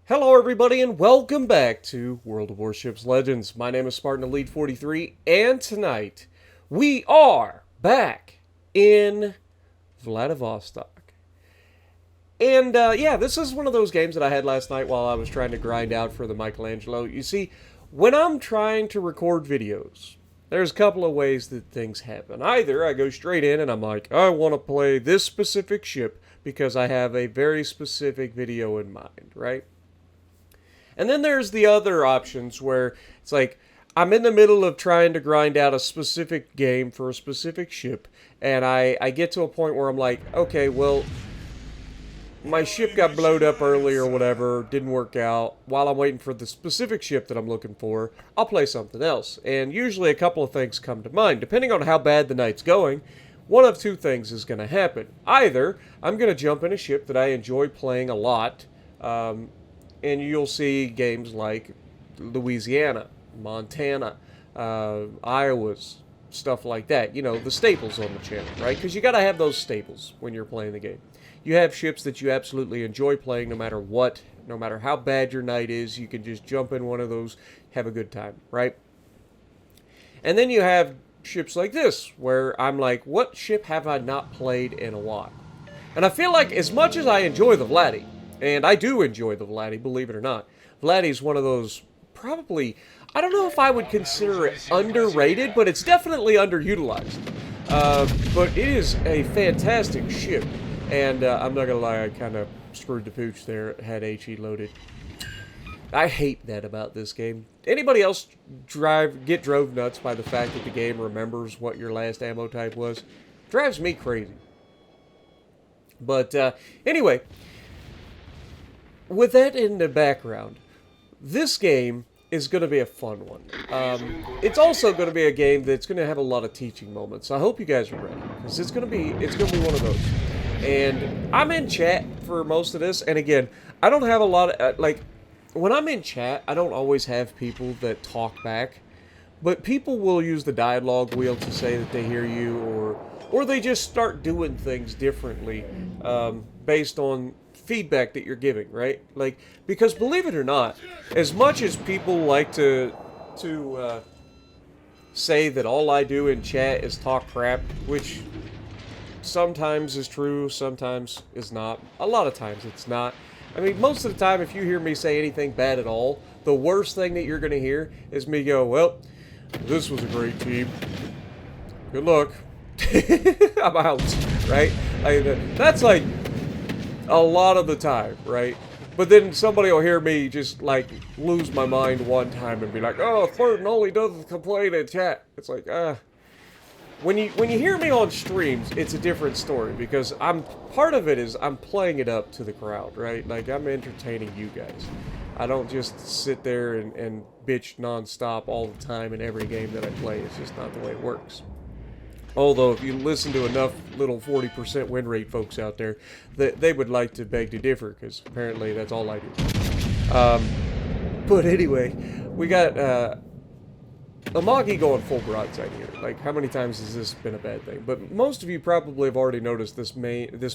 Hello everybody and welcome back to World of Warships Legends. My name is Spartan Elite 43 and tonight we are back in Vladivostok. And yeah, this is one of those games that I had last night while I was trying to grind out for the Michelangelo. You see, when I'm trying to record videos, there's a couple of ways that things happen. Either I go straight in and I'm like, I want to play this specific ship because I have a very specific video in mind, right? And then there's the other options where it's like I'm in the middle of trying to grind out a specific game for a specific ship, and I get to a point where I'm like, okay, well, my ship got blowed up early or whatever, didn't work out. While I'm waiting for the specific ship that I'm looking for, I'll play something else. And usually a couple of things come to mind. Depending on how bad the night's going, one of two things is going to happen. Either I'm going to jump in a ship that I enjoy playing a lot, and you'll see games like Louisiana, Montana, Iowa's, stuff like that. You know, the staples on the channel, right? Because you got to have those staples when you're playing the game. You have ships that you absolutely enjoy playing no matter what, no matter how bad your night is. You can just jump in one of those, have a good time, right? And then you have ships like this, where I'm like, what ship have I not played in a while? And I feel like as much as I enjoy the Vladdy, and I do enjoy the Vladdy, believe it or not. Vladdy's one of those, probably, I don't know if I would consider it underrated, but it's definitely underutilized. But it is a fantastic ship. And I'm not going to lie, I kind of screwed the pooch there, had HE loaded. I hate that about this game. Anybody else get drove nuts by the fact that the game remembers what your last ammo type was? Drives me crazy. But anyway, with that in the background, this game is going to be a fun one. It's also going to be a game that's going to have a lot of teaching moments. I hope you guys are ready, because it's going to be one of those. And I'm in chat for most of this, and again, I don't have a lot of like when I'm in chat, I don't always have people that talk back, but people will use the dialogue wheel to say that they hear you, or they just start doing things differently based on feedback that you're giving, right? Like, because believe it or not, as much as people like to say that all I do in chat is talk crap, which sometimes is true, sometimes is not. A lot of times it's not. I mean, most of the time, if you hear me say anything bad at all, the worst thing that you're going to hear is me go, well, this was a great team. Good luck. I'm out, right? That's like a lot of the time, right? But then somebody will hear me just like lose my mind one time and be like, oh, Thornton only does complain in chat. It's like, when you hear me on streams, it's a different story, because part of it is I'm playing it up to the crowd, right? Like, I'm entertaining you guys. I don't just sit there and bitch nonstop all the time in every game that I play. It's just not the way it works. Although, if you listen to enough little 40% win rate folks out there, they would like to beg to differ, because apparently that's all I do. But anyway, we got Amagi going full broadside here. Like, how many times has this been a bad thing? But most of you probably have already noticed this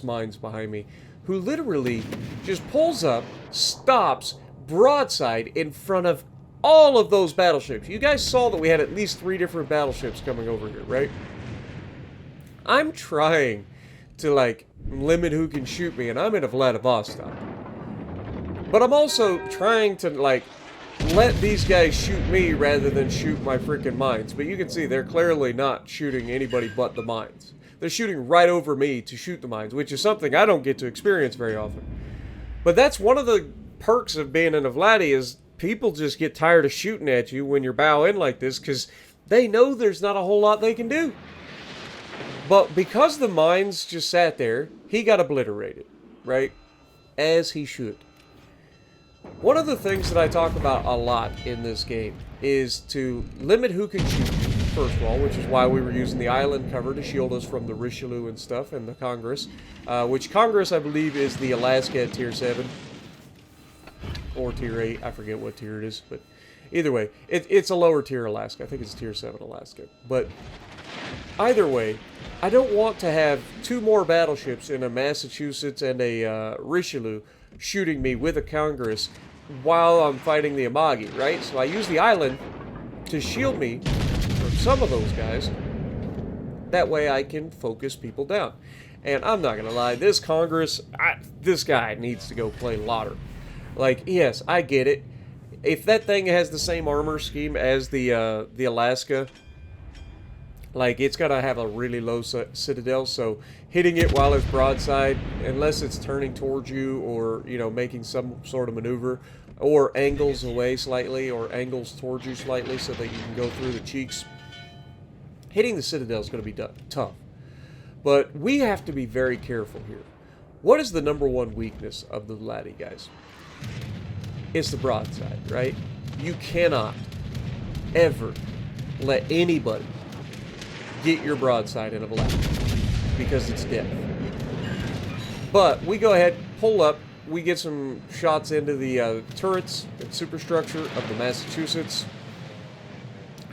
mine's behind me, who literally just pulls up, stops, broadside in front of all of those battleships. You guys saw that we had at least 3 different battleships coming over here, right? I'm trying to, like, limit who can shoot me, and I'm in a Vladivostok. But I'm also trying to, like, let these guys shoot me rather than shoot my freaking mines. But you can see they're clearly not shooting anybody but the mines. They're shooting right over me to shoot the mines, which is something I don't get to experience very often. But that's one of the perks of being in a Vladdy, is people just get tired of shooting at you when you're bow in like this, because they know there's not a whole lot they can do. But because the mines just sat there, he got obliterated, right? As he should. One of the things that I talk about a lot in this game is to limit who can shoot, first of all, which is why we were using the island cover to shield us from the Richelieu and stuff, and the Congress, which Congress, I believe, is the Alaska at Tier 7, or Tier 8, I forget what tier it is, but either way, it's a lower tier Alaska. I think it's Tier 7 Alaska, but either way, I don't want to have 2 more battleships in a Massachusetts and a Richelieu shooting me with a Congress while I'm fighting the Amagi, right? So I use the island to shield me from some of those guys. That way I can focus people down. And I'm not going to lie, this Congress, this guy needs to go play Lotta. Like, yes, I get it. If that thing has the same armor scheme as the Alaska, like, it's going to have a really low citadel, so hitting it while it's broadside, unless it's turning towards you or, you know, making some sort of maneuver, or angles away slightly, or angles towards you slightly so that you can go through the cheeks, hitting the citadel is going to be tough. But we have to be very careful here. What is the number one weakness of the Laddie, guys? It's the broadside, right? You cannot ever let anybody get your broadside in a Laddie because it's death. But we go ahead, pull up, we get some shots into the turrets and superstructure of the Massachusetts.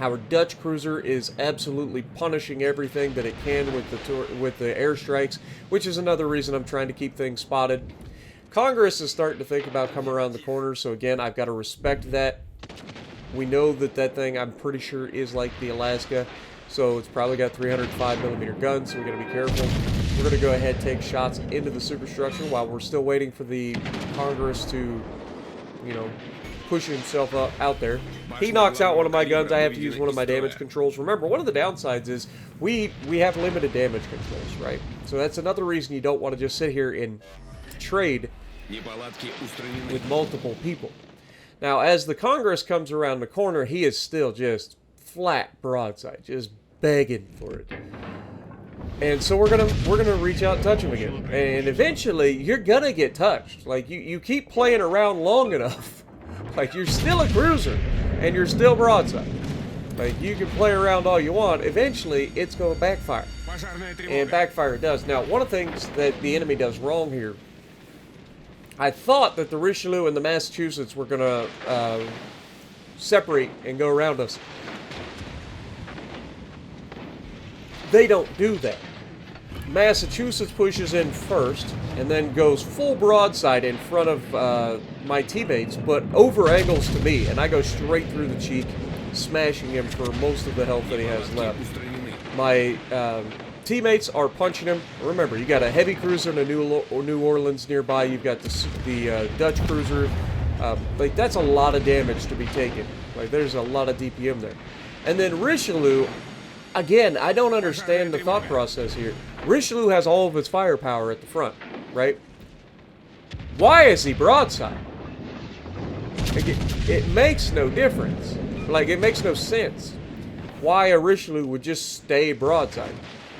Our Dutch cruiser is absolutely punishing everything that it can with the airstrikes, which is another reason I'm trying to keep things spotted. Congress is starting to think about coming around the corner, so again, I've got to respect that. We know that that thing, I'm pretty sure, is like the Alaska, so it's probably got 305mm guns, so we're going to be careful. We're going to go ahead and take shots into the superstructure while we're still waiting for the Congress to, you know, push himself out there. He knocks out one of my guns. I have to use one of my damage controls. Remember, one of the downsides is we have limited damage controls, right? So that's another reason you don't want to just sit here and trade with multiple people. Now, as the Congress comes around the corner, he is still just flat broadside, just begging for it. And so we're gonna reach out and touch him again. And eventually, you're gonna get touched. Like, you keep playing around long enough. Like, you're still a cruiser, and you're still broadside. Like, you can play around all you want. Eventually, it's going to backfire. And backfire it does. Now, one of the things that the enemy does wrong here, I thought that the Richelieu and the Massachusetts were going to separate and go around us. They don't do that. Massachusetts pushes in first and then goes full broadside in front of my teammates, but over angles to me, and I go straight through the cheek, smashing him for most of the health that he has left. My teammates are punching him. Remember, you got a heavy cruiser and a New Orleans nearby. You've got the Dutch cruiser. Like, that's a lot of damage to be taken. Like, there's a lot of DPM there. And then Richelieu, again, I don't understand the thought process here. Richelieu has all of his firepower at the front, right? Why is he broadside? Like, it makes no difference. Like, it makes no sense why a Richelieu would just stay broadside.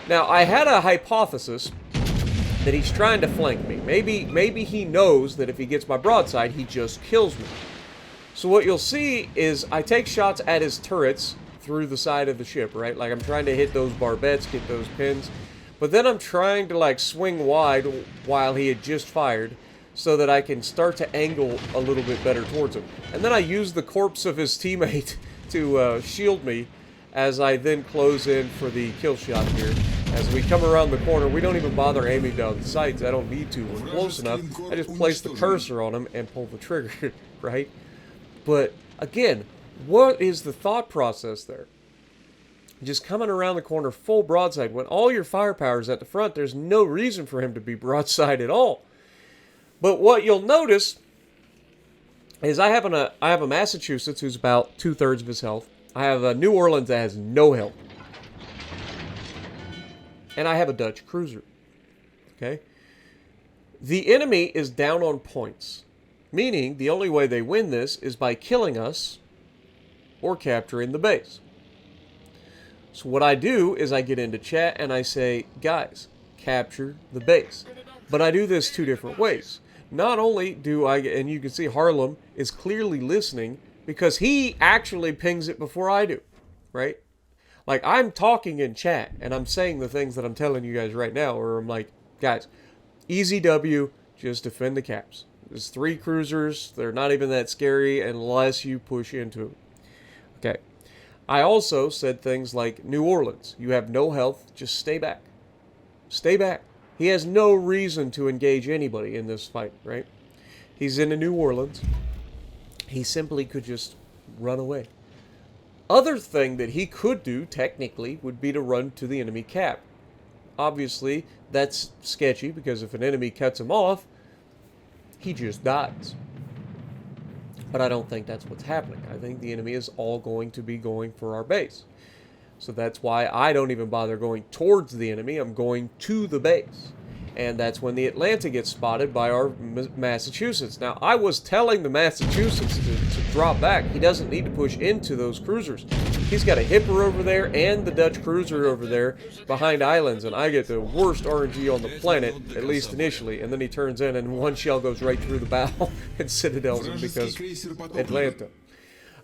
Now, I had a hypothesis that he's trying to flank me. Maybe he knows that if he gets my broadside, he just kills me. So what you'll see is I take shots at his turrets through the side of the ship, right? Like, I'm trying to hit those barbettes, get those pins. But then I'm trying to, like, swing wide while he had just fired so that I can start to angle a little bit better towards him. And then I use the corpse of his teammate to shield me as I then close in for the kill shot here. As we come around the corner, we don't even bother aiming down the sights. I don't need to. We're close enough. I just place the cursor on him and pull the trigger, right? But, again, what is the thought process there? Just coming around the corner full broadside. When all your firepower is at the front, there's no reason for him to be broadside at all. But what you'll notice is I have a Massachusetts who's about 2/3 of his health. I have a New Orleans that has no health. And I have a Dutch cruiser. Okay? The enemy is down on points. Meaning, the only way they win this is by killing us or capturing the base. So what I do is I get into chat and I say, guys, capture the base. But I do this two different ways. Not only do I, and you can see Harlem is clearly listening because he actually pings it before I do, right? Like, I'm talking in chat and I'm saying the things that I'm telling you guys right now, where I'm like, guys, easy W, just defend the caps. There's 3 cruisers. They're not even that scary unless you push into them. Okay. I also said things like, New Orleans, you have no health, just stay back. Stay back. He has no reason to engage anybody in this fight, right? He's in New Orleans. he simply could just run away. Other thing that he could do, technically, would be to run to the enemy cap. Obviously, that's sketchy because if an enemy cuts him off, he just dies. But I don't think that's what's happening. I think the enemy is all going to be going for our base. So that's why I don't even bother going towards the enemy. I'm going to the base. And that's when the Atlanta gets spotted by our Massachusetts. Now, I was telling the Massachusetts to drop back. He doesn't need to push into those cruisers. He's got a Hipper over there and the Dutch cruiser over there behind islands, and I get the worst RNG on the planet, at least initially. And then he turns in, and one shell goes right through the bow and citadels him because Atlanta.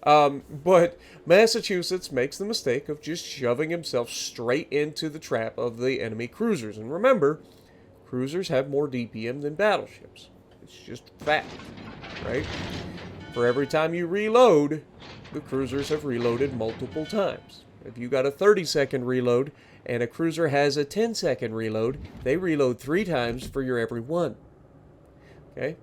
But Massachusetts makes the mistake of just shoving himself straight into the trap of the enemy cruisers. And remember, cruisers have more DPM than battleships. It's just fact, right? For every time you reload, the cruisers have reloaded multiple times. If you got a 30-second reload and a cruiser has a 10-second reload, they reload 3 times for your every one. Okay?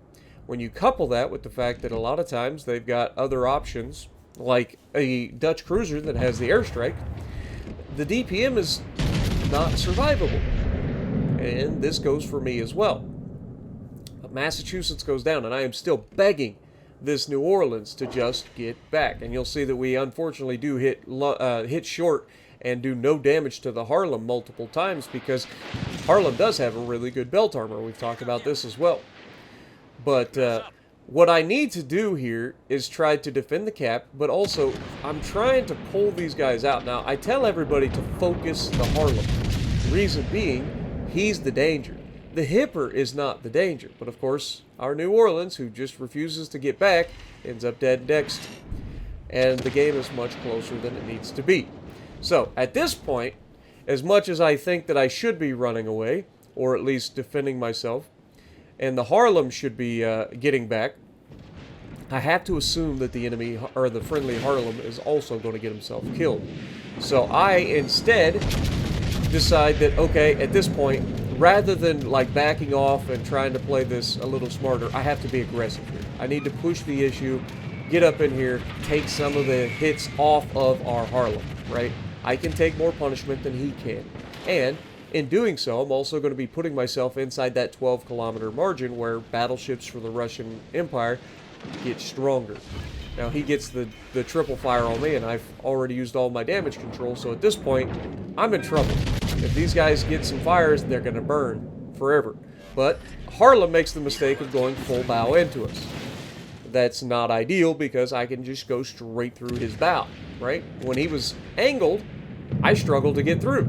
When you couple that with the fact that a lot of times they've got other options, like a Dutch cruiser that has the airstrike, the DPM is not survivable. And this goes for me as well. But Massachusetts goes down, and I am still begging this New Orleans to just get back. And you'll see that we unfortunately do hit short and do no damage to the Harlem multiple times because Harlem does have a really good belt armor. We've talked about this as well. But what I need to do here is try to defend the cap, but also I'm trying to pull these guys out. Now, I tell everybody to focus the Harlem. Reason being, he's the danger. The Hipper is not the danger. But of course, our New Orleans, who just refuses to get back, ends up dead next. And the game is much closer than it needs to be. So, at this point, as much as I think that I should be running away, or at least defending myself, and the Harlem should be getting back, I have to assume that the enemy, or the friendly Harlem, is also going to get himself killed. So I instead decide that, okay, at this point, rather than like backing off and trying to play this a little smarter, I have to be aggressive here. I need to push the issue, get up in here, take some of the hits off of our Harlem, right? I can take more punishment than he can. And in doing so, I'm also going to be putting myself inside that 12-kilometer margin where battleships for the Russian Empire get stronger. Now, he gets the triple fire on me, and I've already used all my damage control, so at this point, I'm in trouble. If these guys get some fires, they're going to burn forever. But Harlem makes the mistake of going full bow into us. That's not ideal because I can just go straight through his bow, right? When he was angled, I struggled to get through.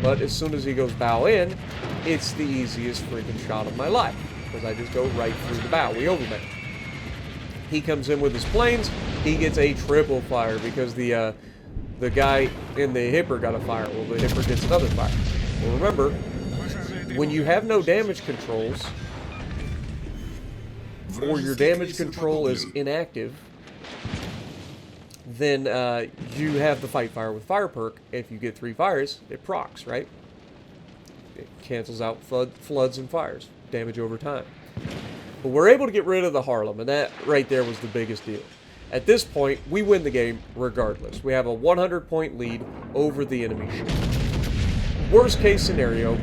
But as soon as he goes bow in, it's the easiest freaking shot of my life because I just go right through the bow. We overmatch. He comes in with his planes. He gets a triple fire because the guy in the Hipper got a fire. Well, the Hipper gets another fire. Well, remember, when you have no damage controls, or your damage control is inactive, then you have the fight fire with fire perk. If you get 3 fires, it procs, right? It cancels out floods and fires, damage over time. But we're able to get rid of the Harlem, and that right there was the biggest deal. At this point, we win the game regardless. We have a 100-point lead over the enemy ship. Worst case scenario,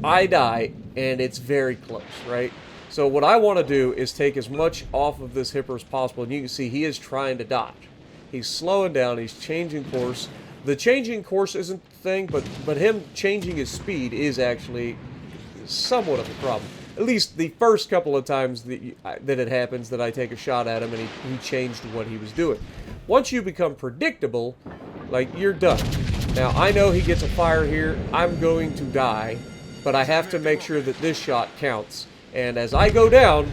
I die, and it's very close, right? So what I want to do is take as much off of this Hipper as possible, and you can see he is trying to dodge. He's slowing down, he's changing course. The changing course isn't the thing, but him changing his speed is actually somewhat of a problem. At least the first couple of times that it happens that I take a shot at him and he changed what he was doing. Once you become predictable, like, you're done. Now, I know he gets a fire here. I'm going to die, but I have to make sure that this shot counts. And as I go down,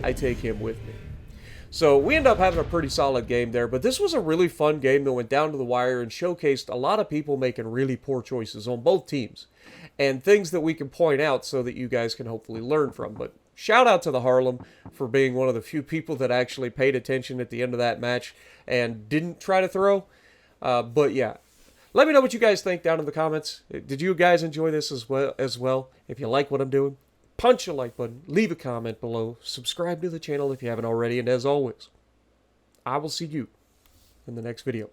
I take him with me. So we end up having a pretty solid game there, but this was a really fun game that went down to the wire and showcased a lot of people making really poor choices on both teams. And things that we can point out so that you guys can hopefully learn from. But shout out to the Harlem for being one of the few people that actually paid attention at the end of that match and didn't try to throw. But yeah, let me know what you guys think down in the comments. Did you guys enjoy this as well? If you like what I'm doing, punch a like button, leave a comment below, subscribe to the channel if you haven't already, and as always, I will see you in the next video.